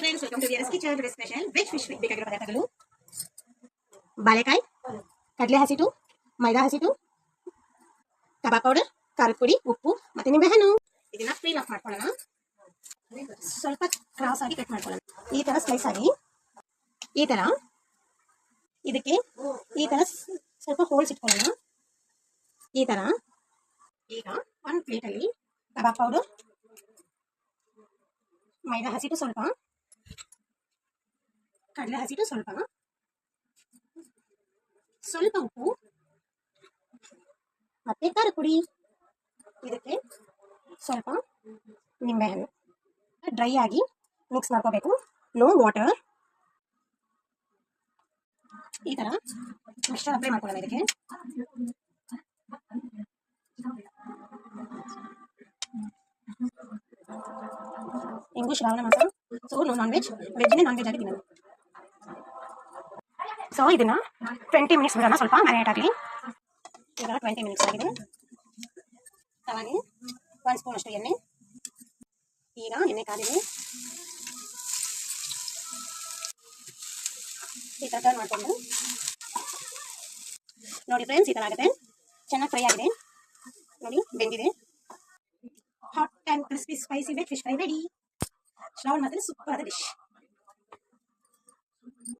Friends, welcome to ವಿಯರ್ಸ್ ಕಿಚನ್. Today special veg fish ಬೇಕಾಗಿರೋ ಪದಾರ್ಥಗಳು: ಬಾಳೆಕಾಯಿ, ಕಡಲೆ ಹಸಿಟ್ಟು, ಮೈದಾ ಹಸಿಟ್ಟು, ಕಬಾಬ್ ಪೌಡರ್, ಖಾರದ ಪುಡಿ, ಉಪ್ಪು ಮತ್ತೆ ನಿಂಬೆಹಣ್ಣು. ಇದನ್ನ ಪೀಲ್ ಆಫ್ ಮಾಡ್ಕೊಳ್ಳೋಣ. ಸ್ವಲ್ಪ ಕ್ರಾಸ್ ಆಗಿ ಕಟ್ ಮಾಡ್ಕೊಳ್ಳೋಣ. ಈ ತರ ಸ್ಲೈಸ್ ಆಗಿ ಈ ತರ ಇದಕ್ಕೆ ಈ ತರ ಸ್ವಲ್ಪ ಹೋಲ್ಸ್ ಇಟ್ಕೊಳ್ಳೋಣ. ಈ ತರ ಈಗ ಒಂದು ಪ್ಲೇಟ್ ಅಲ್ಲಿ ಕಬಾಬ್ ಪೌಡರ್, ಮೈದಾ ಹಸಿಟ್ಟು ಸ್ವಲ್ಪ, ಕಡಲೆ ಹಸಿಟ್ಟು ಸ್ವಲ್ಪ, ಸ್ವಲ್ಪ ಉಪ್ಪು ಮತ್ತೆ ಖಾರದ ಪುಡಿ, ಇದಕ್ಕೆ ಸ್ವಲ್ಪ ನಿಂಬೆಹಣ್ಣು ಡ್ರೈ ಆಗಿ ಮಿಕ್ಸ್ ಮಾಡ್ಕೋಬೇಕು. No water. ಈ ತರ ಮಿಕ್ಸ್ಚರ್ ಅಪ್ಲೈ ಮಾಡ್ಕೊಳ್ಳೋಣ. ಇದಕ್ಕೆ ಇಂಗು ಶ್ರಾವಣ ಮಾಸ, ಸೊ ನೋ ನಾನ್ ವೆಜ್, ವೆಜ್ನೇ ನಾನ್ ವೆಜ್ ಆಗಿ ತಿನ್ನೋದು. ಸೊ ಇದನ್ನ 20 ಮಿನಿಟ್ಸ್ ಬಿಡೋಣ, ಸ್ವಲ್ಪ ಮ್ಯಾರಿನೇಟ್ ಆಗಲಿ. ಈಗ 20 ಮಿನಿಟ್ಸ್ ಆಗಿದೆ. ತವಾಗೆ 1 ಸ್ಪೂನ್ ಅಷ್ಟು ಎಣ್ಣೆ. ಈಗ ಎಣ್ಣೆ ಕಾದಿದೆ. ಈ ಥರ ಟರ್ನ್ ಮಾಡಿಕೊಂಡು ನೋಡಿ ಫ್ರೆಂಡ್ಸ್, ಈ ಥರ ಆಗುತ್ತೆ. ಚೆನ್ನಾಗಿ ಫ್ರೈ ಆಗಿದೆ ನೋಡಿ, ಬೆಂದಿದೆ. Hot and crispy spicy veg fish fry ready. Shravana ಮಾಸದಲ್ಲಿ ಸೂಪರ್ ಆದ ಡಿಶ್.